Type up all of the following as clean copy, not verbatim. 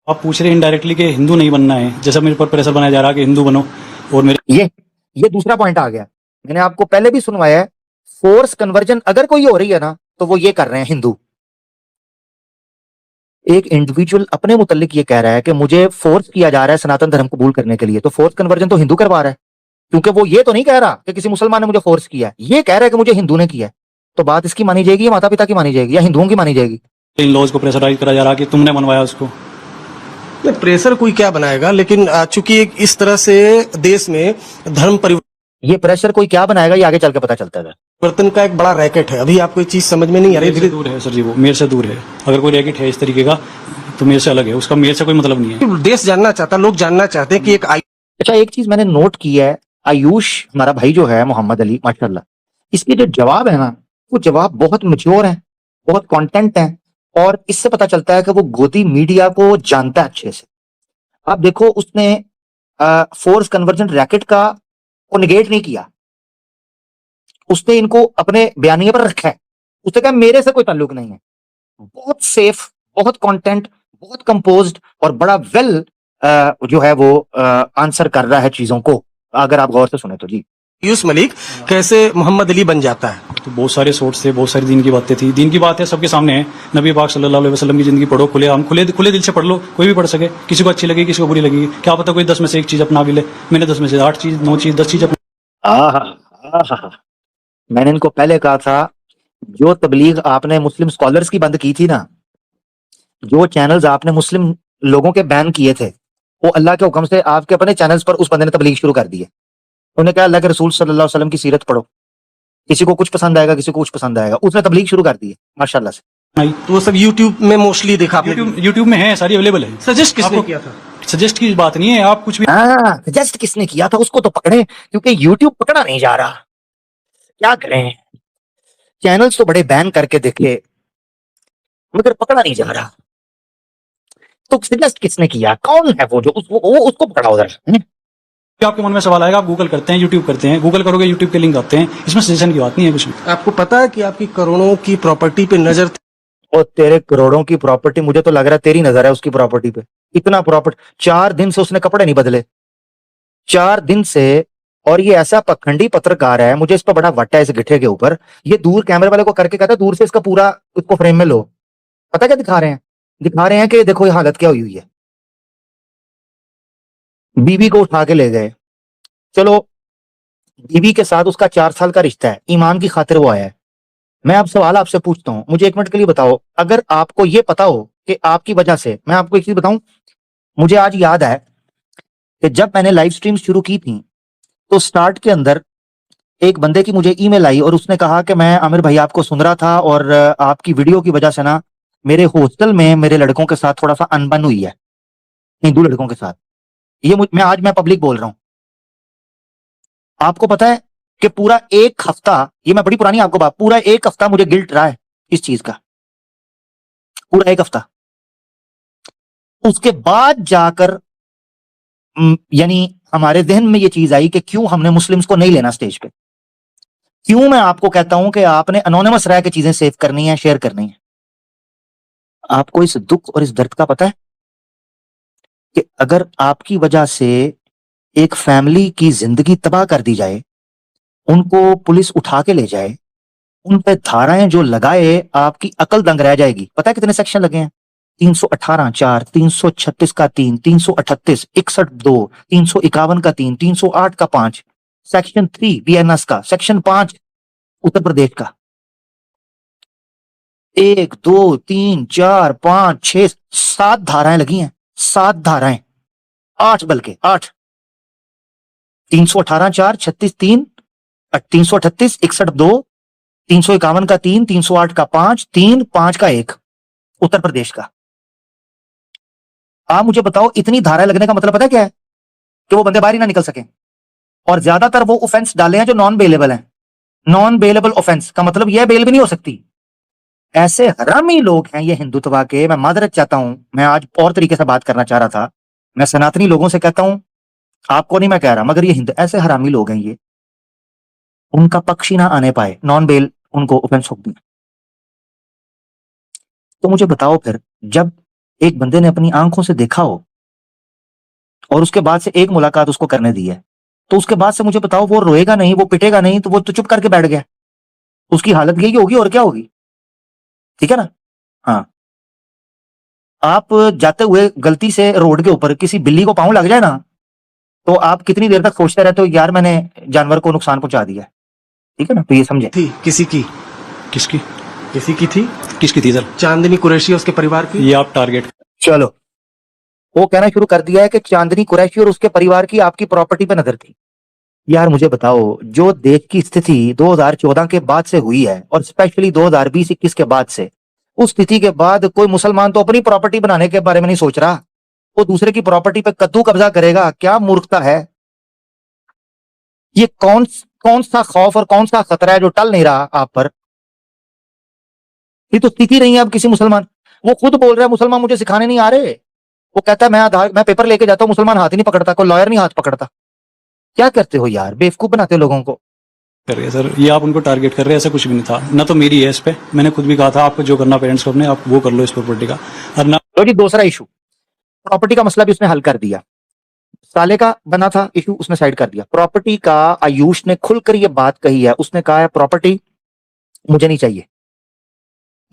आप पूछ रहे हैं इनडायरेक्टली कि हिंदू नहीं बनना है, जैसा मेरे पर प्रेशर बनाया जा रहा है कि हिंदू बनो और मेरे ये दूसरा पॉइंट आ गया। मैंने आपको पहले भी सुनवाया है, फोर्स कन्वर्जन अगर कोई हो रही है ना तो वो ये कर रहे हैं हिंदू। एक इंडिविजुअल अपने मुतल्लिक ये कह रहा है कि मुझे फोर्स किया जा रहा है सनातन धर्म कबूल करने के लिए, तो फोर्स कन्वर्जन तो हिंदू करवा रहा है, क्योंकि वो ये तो नहीं कह रहा कि किसी मुसलमान ने मुझे फोर्स किया है, ये कह रहा है कि मुझे हिंदू ने किया है। तो बात इसकी मानी जाएगी या माता पिता की मानी जाएगी या हिंदुओं की मानी जाएगी? इन लॉज को प्रेशराइज करा जा रहा है कि तुमने बनवाया उसको। प्रेशर कोई क्या बनाएगा, लेकिन चूंकि इस तरह से देश में धर्म ये प्रेशर कोई क्या बनाएगा ये आगे चल के पता चलता है। परिवर्तन का एक बड़ा रैकेट है, अभी आपको ये चीज समझ में नहीं आ रही। मेरे से दूर है सर जी, वो मेरे से दूर है। अगर कोई रैकेट है इस तरीके का तो मेरे से अलग है, उसका मेरे से कोई मतलब नहीं है। देश जानना चाहता, लोग जानना चाहते हैं कि एक अच्छा, एक चीज मैंने नोट की है, आयुष हमारा भाई जो है मोहम्मद अली माशाल्लाह, इसके जो जवाब है ना वो जवाब बहुत मैच्योर है, बहुत कंटेंट है, और इससे पता चलता है कि वो गोदी मीडिया को जानता है अच्छे से। आप देखो, उसने फोर्स कन्वर्जन रैकेट का को निगेट नहीं किया, उसने इनको अपने बयानिए पर रखा है। उसने कहा मेरे से कोई ताल्लुक नहीं है। बहुत सेफ, बहुत कंटेंट, बहुत कंपोज्ड और बड़ा वेल जो है वो आंसर कर रहा है चीजों को, अगर आप गौर से सुने तो। जी, आयुष मलिक कैसे मोहम्मद अली बन जाता है? तो बहुत सारे सोर्स थे, बहुत सारी दीन की बातें थी। दीन की बात है सबके सामने है, नबी पाक सल्लल्लाहु अलैहि वसल्लम की जिंदगी पढ़ो, खुले आम खुले दिल से पढ़ लो, कोई भी पढ़ सके। किसी को अच्छी लगेगी, किसी को बुरी लगेगी, क्या पता कोई 10 में से एक चीज अपना भी ले। मैंने 10 में से 8 चीज, 9 चीज, 10 चीज अपना। मैंने इनको पहले कहा था, जो तबलीग आपने मुस्लिम स्कॉलर्स की बंद की थी ना, जो चैनल्स आपने मुस्लिम लोगों के बैन किए थे, वो अल्लाह के हुक्म से आपके अपने चैनल्स पर उस बंदे ने तबलीग शुरू कर दी है। उन्होंने कहा अल्लाह के रसूल सल्लल्लाहु अलैहि वसल्लम की सीरत पढ़ो, किसी को कुछ पसंद आएगा, किसी को कुछ पसंद आएगा। उसने तबलीग शुरू कर दी है माशाल्लाह से। तो वो सब यूट्यूब में मोस्टली देखा आपने? यूट्यूब में है, सारी अवेलेबल है। सजेस्ट किसने किया था? सजेस्ट की बात नहीं है, आप कुछ भी सजेस्ट किसने किया था उसको तो पकड़े, क्योंकि यूट्यूब पकड़ा नहीं जा रहा। क्या करें, चैनल्स तो बड़े बैन करके देखे मगर पकड़ा नहीं जा रहा। तो सजेस्ट किसने किया, कौन है वो जो उसको पकड़ा उधर? आपके मन में सवाल आएगा, आप गूगल करते हैं, यूट्यूब करते हैं, गूगल करोगे यूट्यूब के लिंक आते हैं, इसमें सजेशन की बात नहीं है कुछ भी। आपको पता है कि आपकी करोड़ों की प्रॉपर्टी पे नजर और तेरे करोड़ों की प्रॉपर्टी, मुझे तो लग रहा है तेरी नजर है उसकी प्रॉपर्टी पे। इतना प्रॉपर्टी, 4 दिन से उसने कपड़े नहीं बदले, 4 दिन से। और ये ऐसा पखंडी पत्रकार है, मुझे इस पर बड़ा वट्टा है इस गिट्ठे के ऊपर। ये दूर कैमरे वाले को करके कहता है दूर से इसका पूरा इसको फ्रेम में लो। पता क्या दिखा रहे हैं? दिखा रहे हैं कि देखो ये हालत क्या हुई है। बीवी को उठा के ले गए, चलो बीवी के साथ उसका 4 साल का रिश्ता है, ईमान की खातिर वो आया है। मैं अब सवाल आपसे पूछता हूं, मुझे 1 मिनट के लिए बताओ, अगर आपको ये पता हो कि आपकी वजह से, मैं आपको एक चीज बताऊं, मुझे आज याद है कि जब मैंने लाइव स्ट्रीम शुरू की थी तो स्टार्ट के अंदर एक बंदे की मुझे ईमेल आई और उसने कहा कि मैं आमिर भाई आपको सुन रहा था और आपकी वीडियो की वजह से ना मेरे हॉस्टल में मेरे लड़कों के साथ थोड़ा सा अनबन हुई है, हिंदू लड़कों के साथ। मैं पब्लिक बोल रहा हूं। आपको पता है कि पूरा 1 हफ्ता, ये मैं बड़ी पुरानी आपको बात, पूरा 1 हफ्ता मुझे गिल्ट रहा है इस चीज का, पूरा 1 हफ्ता। उसके बाद जाकर यानी हमारे जहन में ये चीज आई कि क्यों हमने मुस्लिम्स को नहीं लेना स्टेज पे। क्यों मैं आपको कहता हूं कि आपने अनोनिमस रह के चीजें सेव करनी है, शेयर करनी है। आपको इस दुख और इस दर्द का पता है कि अगर आपकी वजह से एक फैमिली की जिंदगी तबाह कर दी जाए, उनको पुलिस उठा के ले जाए, उन पे धाराएं जो लगाए, आपकी अकल दंग रह जाएगी। पता है कितने सेक्शन लगे हैं? 318(4), 336 का 3, 338, 61(2), 351 का 3, 308 का 5, सेक्शन 3 बीएनएस का, सेक्शन 5 उत्तर प्रदेश का। 1, 2, 3, 4, 5, 6, 7 धाराएं लगी हैं, 7 धाराएं, 8 बल्कि 8, 318(4), 36(3), 338, 61(2), 351 का 3, 308 का 5, 3, 5 का 1 उत्तर प्रदेश का। आप मुझे बताओ, इतनी धाराएं लगने का मतलब पता क्या है? कि वो बंदे बाहर ही ना निकल सके। और ज्यादातर वो ऑफेंस डाले हैं जो नॉन बेलेबल हैं। नॉन बेलेबल ऑफेंस का मतलब यह बेल भी नहीं हो सकती। ऐसे हरामी लोग हैं ये हिंदुत्व के। मैं मादरत चाहता हूं, मैं आज और तरीके से बात करना चाह रहा था। मैं सनातनी लोगों से कहता हूं, आपको नहीं मैं कह रहा, मगर ये हिंदू ऐसे हरामी लोग हैं ये, उनका पक्ष ही ना आने पाए, नॉन बेल उनको ऑफेंस हो गया। तो मुझे बताओ फिर, जब एक बंदे ने अपनी आंखों से देखा हो और उसके बाद से एक मुलाकात उसको करने दी है, तो उसके बाद से मुझे बताओ वो रोएगा नहीं, वो पिटेगा नहीं, तो वो तो चुप करके बैठ गया, उसकी हालत यही होगी और क्या होगी? ठीक है ना? हाँ, आप जाते हुए गलती से रोड के ऊपर किसी बिल्ली को पाँव लग जाए ना, तो आप कितनी देर तक सोचते रहते हो यार मैंने जानवर को नुकसान पहुंचा दिया है। ठीक है ना? तो ये समझे। थी किसी की किसकी किसी की थी किसकी थी सर? चांदनी कुरैशी और उसके परिवार की। ये आप टारगेट चलो, वो कहना शुरू कर दिया है कि चांदनी कुरैशी और उसके परिवार की आपकी प्रॉपर्टी पे नजर थी। यार मुझे बताओ, जो देश की स्थिति 2014 के बाद से हुई है और स्पेशली 2020-21 के बाद से, उस स्थिति के बाद कोई मुसलमान तो अपनी प्रॉपर्टी बनाने के बारे में नहीं सोच रहा, वो दूसरे की प्रॉपर्टी पे कद्दू कब्जा करेगा। क्या मूर्खता है ये! कौन सा खौफ और कौन सा खतरा है जो टल नहीं रहा आप पर? ये तो स्थिति नहीं है अब किसी मुसलमान। वो खुद बोल रहा है मुसलमान मुझे सिखाने नहीं आ रहे। वो कहता है मैं पेपर लेके जाता हूँ, मुसलमान हाथ ही नहीं पकड़ता, कोई लॉयर नहीं हाथ पकड़ता। क्या करते हो यार, बेवकूफ बनाते हो लोगों को। कर रहे हैं सर, ये आप उनको टारगेट कर रहे हैं, ऐसा कुछ भी नहीं था ना। तो मेरी है इस पे, मैंने खुद भी कहा था आपको जो करना पेरेंट्स को अपने आप वो कर लो इस प्रॉपर्टी का। और ना लो जी, दूसरा इशू, प्रॉपर्टी का मसला भी उसने हल कर दिया। साले का बना था इशू, उसने साइड कर दिया। प्रॉपर्टी का आयुष ने खुलकर ये बात कही है, उसने कहा है प्रॉपर्टी मुझे नहीं चाहिए,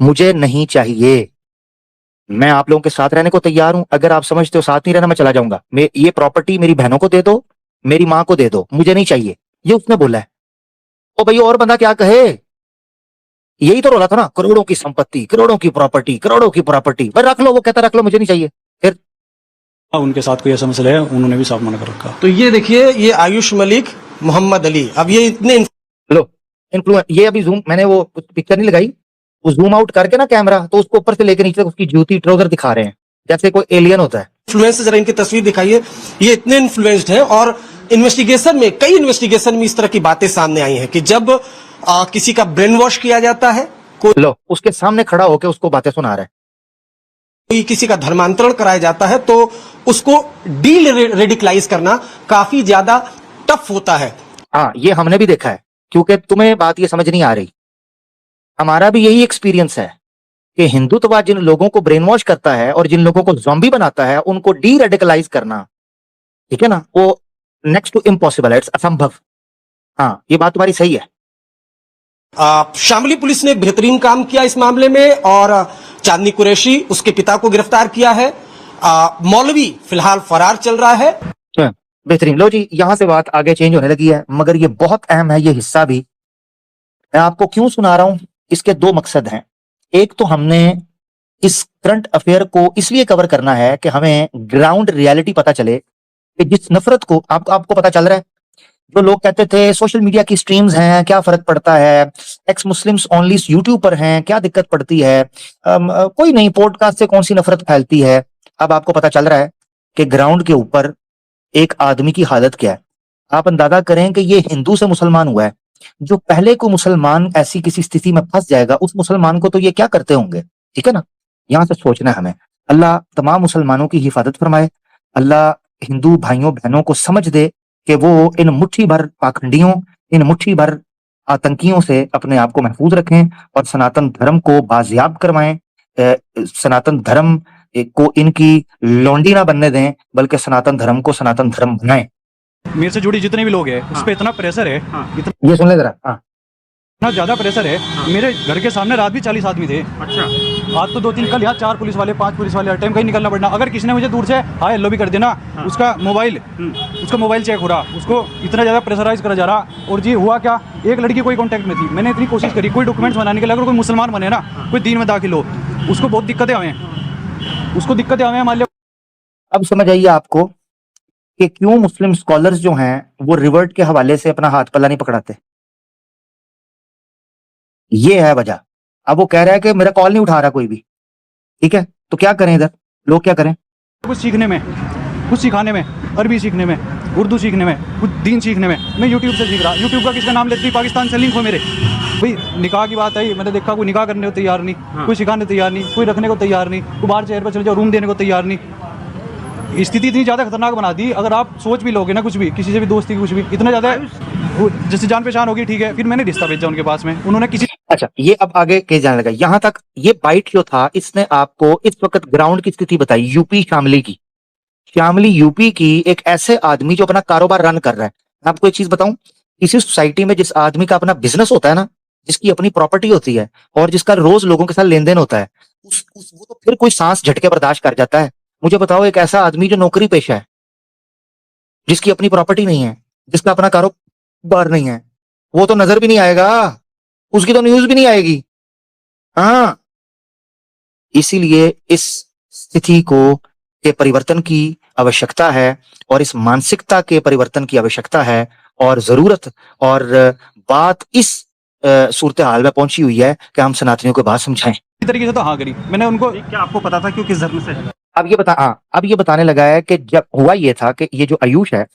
मुझे नहीं चाहिए, मैं आप लोगों के साथ रहने को तैयार हूं, अगर आप समझते हो साथ नहीं रहना मैं चला जाऊंगा, ये प्रॉपर्टी मेरी बहनों को दे दो, मेरी मां को दे दो, मुझे नहीं चाहिए, ये उसने बोला है। ओ भाई, और बंदा क्या कहे? यही तो रोला था ना, करोड़ों की संपत्ति, करोड़ों की प्रॉपर्टी, करोड़ों की प्रॉपर्टी, भाई रख लो, वो कहता रख लो मुझे नहीं चाहिए। फिर उनके साथ कोई ऐसा मसला है, उन्होंने भी साफ मना कर रखा। तो ये देखिए, ये आयुष मलिक, मोहम्मद अली, अब ये इतने लो इन्फ्लुएंस, ये अभी जूम, मैंने वो पिक्चर नहीं लगाई, वो जूम आउट करके ना कैमरा, तो उसको ऊपर से लेकर नीचे तक उसकी जूती ट्राउजर दिखा रहे हैं जैसे कोई एलियन होता है। इन्फ्लुएंस, जरा इनकी तस्वीर दिखाइए। ये इतने इन्फ्लुएंस्ड हैं और इन्वेस्टिगेशन में, कई इन्वेस्टिगेशन में इस तरह की बातें सामने आई हैं कि जब किसी का ब्रेन वॉश किया जाता है, लो उसके सामने खड़ा होकर उसको बातें सुना रहा है, कोई किसी का धर्मांतरण कराया जाता है, तो उसको डी रेडिकलाइज करना काफी ज्यादा टफ होता है। हाँ ये हमने भी देखा है, क्योंकि तुम्हें बात ये समझ नहीं आ रही, हमारा भी यही एक्सपीरियंस है कि हिंदुत्ववाद जिन लोगों को ब्रेन वॉश करता है और जिन लोगों को ज़ॉम्बी बनाता है, उनको डी रेडिकलाइज करना, ठीक है ना, वो नेक्स्ट टू इम्पॉसिबल है, इट्स असंभव। हाँ ये बात तुम्हारी सही है। शामली पुलिस ने बेहतरीन काम किया इस मामले में और चांदनी कुरैशी, उसके पिता को गिरफ्तार किया है। मौलवी फिलहाल फरार चल रहा है। बेहतरीन। लो जी, यहां से बात आगे चेंज होने लगी है, मगर ये बहुत अहम है, ये हिस्सा भी मैं आपको क्यों सुना रहा हूं, इसके दो मकसद हैं। एक तो हमने इस करंट अफेयर को इसलिए कवर करना है कि हमें ग्राउंड रियलिटी पता चले कि जिस नफरत को आपको पता चल रहा है, जो लोग कहते थे सोशल मीडिया की स्ट्रीम्स हैं क्या फर्क पड़ता है, एक्स मुस्लिम्स ओनली यूट्यूब पर हैं क्या दिक्कत पड़ती है, कोई नहीं, पॉडकास्ट से कौन सी नफरत फैलती है। अब आपको पता चल रहा है कि ग्राउंड के ऊपर एक आदमी की हालत क्या है। आप अंदाजा करें कि ये हिंदू से मुसलमान हुआ है, जो पहले को मुसलमान ऐसी किसी स्थिति में फंस जाएगा, उस मुसलमान को तो ये क्या करते होंगे। ठीक है ना, यहां से सोचना है हमें। अल्लाह तमाम मुसलमानों की हिफाजत फरमाए, अल्लाह हिंदू भाइयों बहनों को समझ दे कि वो इन मुट्ठी भर पाखंडियों, इन मुट्ठी भर आतंकियों से अपने आप को महफूज रखें और सनातन धर्म को बाजियाब करवाएं, सनातन धर्म को इनकी लौंडी ना बनने दें, बल्कि सनातन धर्म को सनातन धर्म बनाएं। मेरे से जुड़ी जितने भी लोग हैं उस पर इतना प्रेशर है, इतना ये सुन ले जरा। हाँ ज्यादा प्रेशर है। मेरे घर के सामने रात भी 40 आदमी थे। अच्छा, आज तो 2-3, कल यहाँ 4 पुलिस वाले 5 पुलिस वाले, हर टाइम कहीं निकलना पड़ना। अगर किसी ने मुझे दूर से हाय हेलो भी कर देना, उसका मोबाइल चेक हो रहा, उसको इतना ज़्यादा प्रेशराइज करा जा रहा। और जी हुआ क्या, एक लड़की कोई कांटेक्ट में थी, मैंने इतनी कोशिश करी कोई डॉक्यूमेंट्स बनाने के लिए, अगर कोई मुसलमान बने ना, कोई दीन में दाखिल हो, उसको बहुत दिक्कतें आए, मान लिया। अब समझ आइए आपको कि क्यों मुस्लिम स्कॉलर्स जो हैं वो रिवर्ट के हवाले से अपना हाथ पल्ला नहीं पकड़ाते। ये है वजह। अब वो कह रहा है कि मेरा कॉल नहीं उठा रहा कोई भी, ठीक है, तो क्या करें, इधर लोग क्या करें। कुछ सीखने में, कुछ सिखाने में, अरबी सीखने में, उर्दू सीखने में, कुछ दीन सीखने में, मैं यूट्यूब से सीख रहा। यूट्यूब का किसका नाम लेती, पाकिस्तान से लिंक हो मेरे। भाई निकाह की बात आई, मैंने देखा कोई निकाह करने को तैयार नहीं, कोई सिखाने तैयार नहीं, कोई रखने को तैयार नहीं, कोई बाहर शहर पर चले जाओ रूम देने को तैयार नहीं। स्थिति इतनी ज़्यादा खतरनाक बना दी, अगर आप सोच भी लोगे ना कुछ भी, किसी से भी दोस्ती कुछ भी, इतना ज़्यादा जैसे जान पहचान होगी, ठीक है, फिर मैंने रिश्ता भेजा उनके पास में, उन्होंने किसी अच्छा, ये अब आगे केस जाने लगा। यहां तक ये बाइट जो था, इसने आपको इस वक्त ग्राउंड की स्थिति बताई यूपी शामली की। शामली यूपी की एक ऐसे आदमी जो अपना कारोबार रन कर रहा है। मैं आपको एक चीज बताऊं, किसी सोसाइटी में जिस आदमी का अपना बिजनेस होता है ना, जिसकी अपनी प्रॉपर्टी होती है और जिसका रोज लोगों के साथ लेन देन होता है, वो तो फिर कोई सांस झटके बर्दाश्त कर जाता है। मुझे बताओ, एक ऐसा आदमी जो नौकरी पेशा है, जिसकी अपनी प्रॉपर्टी नहीं है, जिसका अपना कारोबार नहीं है, वो तो नजर भी नहीं आएगा, उसकी तो न्यूज भी नहीं आएगी। हाँ, इसीलिए इस स्थिति को के परिवर्तन की आवश्यकता है और इस मानसिकता के परिवर्तन की आवश्यकता है और जरूरत। और बात इस सूरत हाल में पहुंची हुई है कि हम सनातनियों को बात समझाएं। इस तरीके से तो हाँ करी मैंने उनको। क्या आपको पता था क्यों किस धर्म से है? अब ये बताने लगा है कि जब हुआ ये था कि ये जो आयुष है,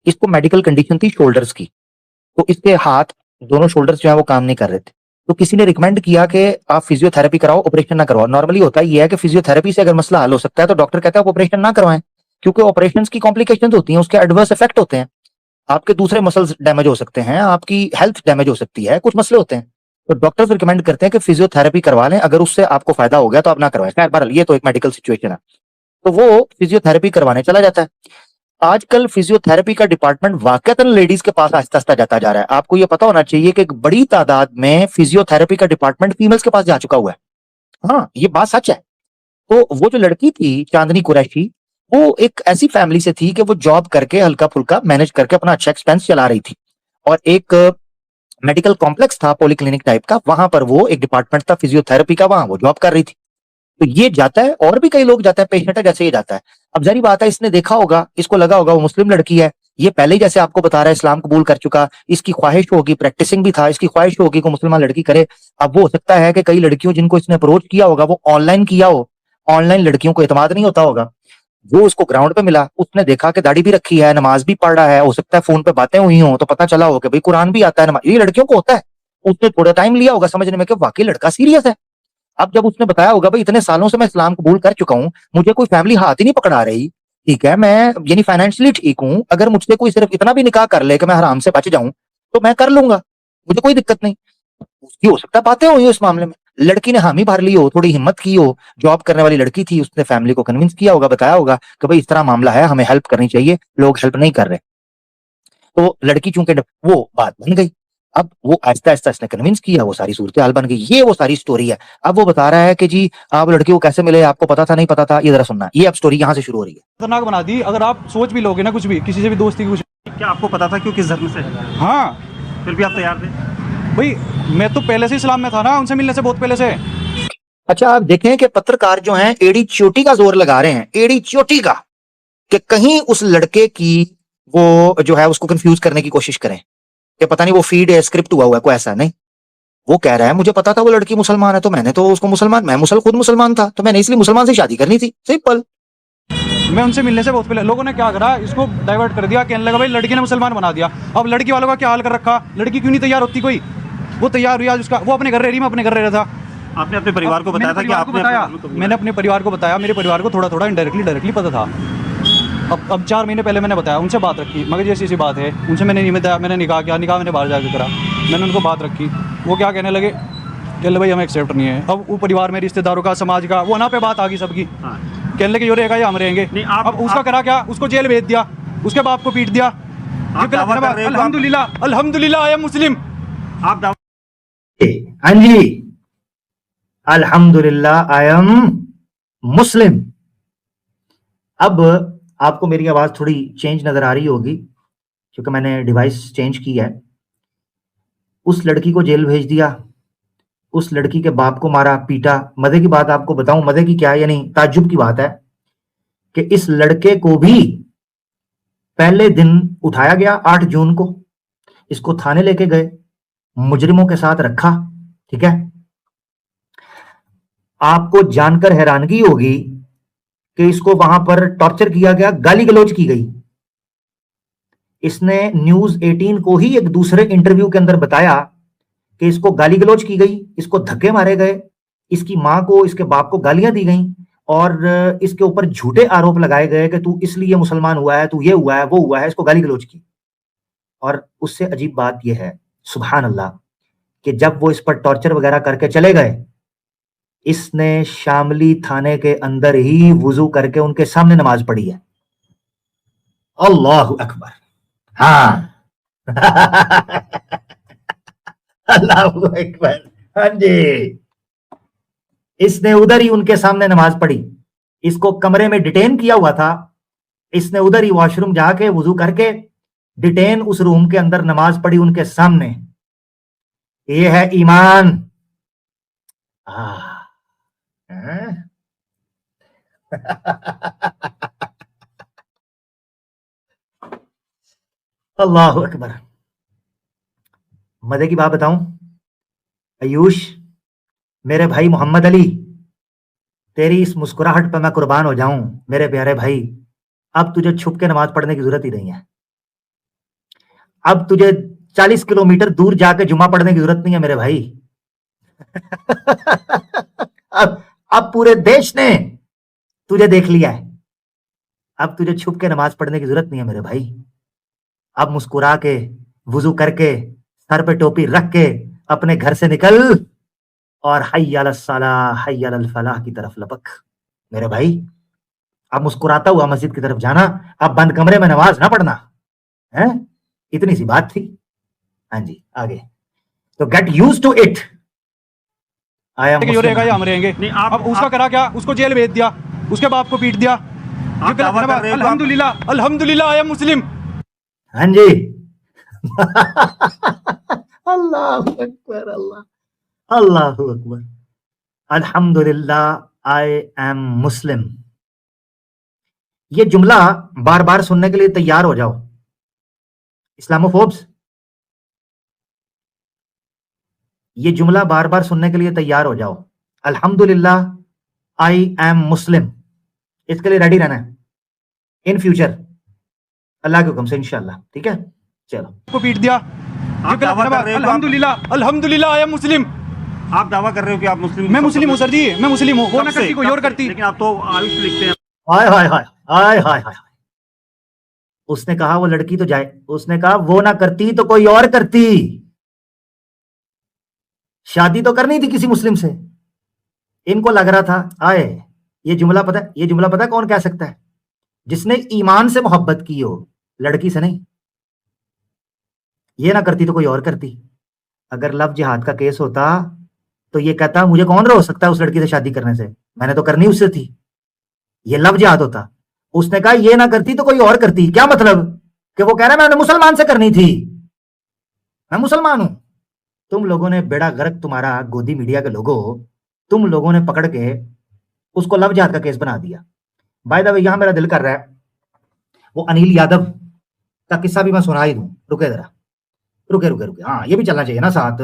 इसको मेडिकल कंडीशन थी शोल्डर्स की, तो इसके हाथ दोनों शोल्डर्स जो है वो काम नहीं कर रहे थे। तो किसी ने रिकमेंड किया कि आप फिजियोथेरेपी कराओ, ऑपरेशन ना करवाओ। नॉर्मली होता ही है कि फिजियोथेरेपी से अगर मसला हल हो सकता है तो डॉक्टर कहता है आप ऑपरेशन ना करवाएं, क्योंकि ऑपरेशंस की कॉम्प्लिकेशंस होती हैं, उसके एडवर्स इफेक्ट होते हैं, आपके दूसरे मसल्स डैमेज हो सकते हैं, आपकी हेल्थ डैमेज हो सकती है, कुछ मसले होते हैं। तो डॉक्टर्स रिकमेंड करते हैं कि फिजियोथेरेपी करवा लें, अगर उससे आपको फायदा हो गया तो आप ना करवाएं। खैर बहरहाल ये तो एक मेडिकल सिचुएशन है, तो वो फिजियोथेरेपी करवाने चला जाता है। आजकल फिजियोथेरेपी का डिपार्टमेंट वाकईतन लेडीज के पास आहिस्ता आहिस्ता जाता जा रहा है। आपको ये पता होना चाहिए कि एक बड़ी तादाद में फिजियोथेरेपी का डिपार्टमेंट फीमेल्स के पास जा चुका हुआ है। हाँ, ये बात सच है। तो वो जो लड़की थी चांदनी कुरैशी, वो एक ऐसी फैमिली से थी कि वो जॉब करके हल्का फुल्का मैनेज करके अपना अच्छा एक्सपेंस चला रही थी, और एक मेडिकल कॉम्प्लेक्स था पॉलीक्लिनिक टाइप का, वहां पर वो एक डिपार्टमेंट था फिजियोथेरेपी का, वहां वो जॉब कर रही थी। तो ये जाता है और भी कई लोग जाते हैं, पेशेंट है जैसे ये जाता है। अब जारी बात है, इसने देखा होगा, इसको लगा होगा वो मुस्लिम लड़की है, ये पहले ही जैसे आपको बता रहा है इस्लाम कबूल कर चुका, इसकी ख्वाहिश होगी, प्रैक्टिसिंग भी था, इसकी ख्वाहिश होगी कि मुसलमान लड़की करे। अब वो हो सकता है कि कई लड़कियों जिनको इसने अप्रोच किया होगा वो ऑनलाइन किया हो, ऑनलाइन लड़कियों को एतमाद नहीं होता होगा। वो उसको ग्राउंड पे मिला, उसने देखा कि दाढ़ी भी रखी है, नमाज भी पढ़ रहा है, हो सकता है फोन पे बातें हुई हो तो पता चला हो कि भाई कुरान भी आता है, नमाज, ये लड़कियों को होता है। उसने थोड़ा टाइम लिया होगा समझने में कि वाकई लड़का सीरियस है। अब जब उसने बताया होगा भाई इतने सालों से मैं इस्लाम कबूल कर चुका हूं, मुझे कोई फैमिली हाथ ही नहीं पकड़ा रही, ठीक है, मैं यानी फाइनेंशियली ठीक हूं, अगर मुझसे कोई सिर्फ इतना भी निकाह कर ले कि मैं हराम से बच जाऊं तो मैं कर लूंगा, मुझे कोई दिक्कत नहीं। उसकी हो सकता है बातें हुई हो इस मामले में, लड़की ने हामी भर ली हो, थोड़ी हिम्मत की हो, जॉब करने वाली लड़की थी, उसने फैमिली को कन्विंस किया होगा, बताया होगा कि भाई इस तरह मामला है, हमें हेल्प करनी चाहिए, लोग हेल्प नहीं कर रहे। तो लड़की चूंकि वो बात बन गई, अब वो आहिस्ता आहिस्ता इसने कन्विंस किया, वो सारी सूरत हाल बन गई। ये वो सारी स्टोरी है। अब वो बता रहा है कि जी आप लड़की को कैसे मिले, आपको पता था नहीं पता था, ये जरा सुनना, ये अब स्टोरी यहां से शुरू हो रही है। खतरनाक बना दी। अगर आप सोच भी लोगे ना कुछ भी, किसी से भी दोस्ती की कुछ, क्या आपको पता था क्यों किस धर्म से है? हाँ फिर भी आप तैयार थे? भाई मैं तो पहले से इस्लाम में था ना, उनसे मिलने से बहुत पहले से। अच्छा, आप देखें कि पत्रकार जो हैं एड़ी चोटी का जोर लगा रहे हैं, एड़ी चोटी का, कि कहीं उस लड़के की वो जो है उसको कंफ्यूज करने की कोशिश करें कि पता नहीं वो फीड है, स्क्रिप्ट हुआ है, कोई ऐसा नहीं। वो कह रहा है मुझे पता था वो लड़की मुसलमान है, तो मैंने तो उसको मुसलमान, मैं खुद मुसलमान था, तो मैंने इसलिए मुसलमान से शादी करनी थी, सिंपल। मैं उनसे मिलने से बहुत पहले लोगों ने क्या करा, इसको डाइवर्ट कर दिया, कहने लगा भाई लड़की ने मुसलमान बना दिया। अब लड़की वालों का क्या हाल कर रखा, लड़की क्यों नहीं तैयार होती कोई, वो तैयार हुई आज उसका, वो अपने घर रह रही, मैं अपने घर रह रहा था। आपने अपने परिवार को बताया था कि आपने मैंने अपने परिवार को बताया, मेरे परिवार को थोड़ा थोड़ा डायरेक्टली पता था। अब 4 महीने पहले मैंने बताया, उनसे बात रखी, मगर जैसी सी बात है, उनसे मैंने नहीं बताया, मैंने निकाह किया, निकाह मैंने बाहर जाकर करा, मैंने उनको बात रखी, वो क्या कहने लगे, कहने भाई हमें एक्सेप्ट नहीं है। अब वो परिवार में रिश्तेदारों का, समाज का, वो ना पे बात आ गई सबकी, कहने लगे यो रहेगा या हम रहेंगे। अब उसका करा क्या, उसको जेल भेज दिया, उसके बाप को पीट दिया। अल्हम्दुलिल्लाह अल्हम्दुलिल्लाह आई एम मुस्लिम। आप हाँ जी, अल्हम्दुलिल्लाह आई एम मुस्लिम। अब आपको मेरी आवाज थोड़ी चेंज नजर आ रही होगी क्योंकि मैंने डिवाइस चेंज की है। उस लड़की को जेल भेज दिया, उस लड़की के बाप को मारा पीटा। मजे की बात आपको बताऊं, मजे की क्या है यानी ताज्जुब की बात है कि इस लड़के को भी पहले दिन उठाया गया 8 जून को, इसको थाने लेके गए, मुजरिमों के साथ रखा, ठीक है। आपको जानकर हैरानगी होगी कि इसको वहां पर टॉर्चर किया गया, गाली गलौज की गई। इसने न्यूज 18 को ही एक दूसरे इंटरव्यू के अंदर बताया कि इसको गाली गलौज की गई, इसको धक्के मारे गए, इसकी मां को, इसके बाप को गालियां दी गई और इसके ऊपर झूठे आरोप लगाए गए कि तू इसलिए मुसलमान हुआ है, तू ये हुआ है, वो हुआ है, इसको गाली गलौज की। और उससे अजीब बात यह है, सुभान अल्लाह, कि जब वो इस पर टॉर्चर वगैरह करके चले गए, इसने शामली थाने के अंदर ही वुजू करके उनके सामने नमाज पढ़ी है। अल्लाह अकबर। हाँ अल्लाह अकबर। हाँ जी, इसने उधर ही उनके सामने नमाज पढ़ी। इसको कमरे में डिटेन किया हुआ था, इसने उधर ही वॉशरूम जाके वुजू करके डिटेन उस रूम के अंदर नमाज पढ़ी उनके सामने। ये है ईमान। अल्लाह अकबर। मजे की बात बताऊं आयुष, मेरे भाई मोहम्मद अली, तेरी इस मुस्कुराहट पर मैं कुर्बान हो जाऊं मेरे प्यारे भाई। अब तुझे छुप के नमाज पढ़ने की जरूरत ही नहीं है। अब तुझे 40 किलोमीटर दूर जाके जुमा पढ़ने की जरूरत नहीं है मेरे भाई। अब पूरे देश ने तुझे देख लिया है। अब तुझे छुप के नमाज पढ़ने की जरूरत नहीं है मेरे भाई। अब मुस्कुरा के वुजू करके सर पे टोपी रख के अपने घर से निकल और हय्या अलस सलाह हय्या अलल फलाह की तरफ लपक मेरे भाई। अब मुस्कुराता हुआ मस्जिद की तरफ जाना, अब बंद कमरे में नमाज ना पढ़ना है। इतनी सी बात थी। हाँ जी, आगे तो गेट यूज्ड टू इट। यो रहेगा या हम रहेंगे। नहीं, अब उसका करा क्या, उसको जेल भेज दिया, उसके बाप को पीट दिया। आप दावा कर रहे हो तो अल्हम्दुलिल्लाह अल्हम्दुलिल्लाह आई एम मुस्लिम। हाँ जी अल्लाह अकबर। अल्लाह अल्लाह अकबर। अल्हम्दुलिल्लाह आई एम मुस्लिम। ये जुमला बार बार सुनने के लिए तैयार हो जाओ इस्लामोफोब्स। ये जुमला बार बार सुनने के लिए तैयार हो जाओ। अल्हम्दुलिल्लाह आई एम मुस्लिम, इसके लिए रेडी रहना है इन फ्यूचर अल्लाह के हुक्म से इंशाल्लाह। ठीक है, चलो। को पीट दिया। आप दावा कर रहे हो तो अल्हम्दुलिल्लाह अल्हम्दुलिल्लाह आई एम मुस्लिम। आप दावा कर रहे हो कि आप मुस्लिम। मैं मुस्लिम हूँ सर जी, मैं मुस्लिम हूँ। वो ना करती कोई और करती। लेकिन आप तो आयुष लिखते हैं। हाय हाय हाय हाय हाय हाय। उसने कहा वो लड़की तो जाए, उसने कहा वो ना करती तो कोई और करती। शादी तो करनी थी किसी मुस्लिम से। इनको लग रहा था आए ये जुमला पता है कौन कह सकता है? जिसने ईमान से मोहब्बत की हो, लड़की से नहीं। ये ना करती तो कोई और करती। अगर लव जिहाद का केस होता तो ये कहता मुझे कौन रोक सकता है उस लड़की से शादी करने से, मैंने तो करनी उससे थी। ये लव जिहाद होता। उसने कहा ये ना करती तो कोई और करती। क्या मतलब कि वो कह रहा है मैंने मुसलमान से करनी थी, मैं मुसलमान हूं। तुम लोगों ने बेड़ा गर्क, तुम्हारा गोदी मीडिया के लोगों, तुम लोगों ने पकड़ के उसको लव जिहाद का केस बना दिया। बाय द वे यहां मेरा दिल कर रहा है वो अनिल यादव का किस्सा भी मैं सुना ही दूं। रुके जरा, रुके। हाँ ये भी चलना चाहिए ना साथ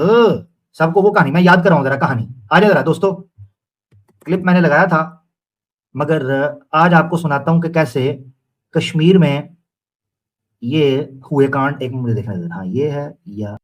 सबको। वो कहानी मैं याद कराऊं जरा, कहानी आ जाए जरा दोस्तों। क्लिप मैंने लगाया था मगर आज आपको सुनाता हूं कि कैसे कश्मीर में ये हुए कांड। एक मुझे देखने देना। हाँ ये है या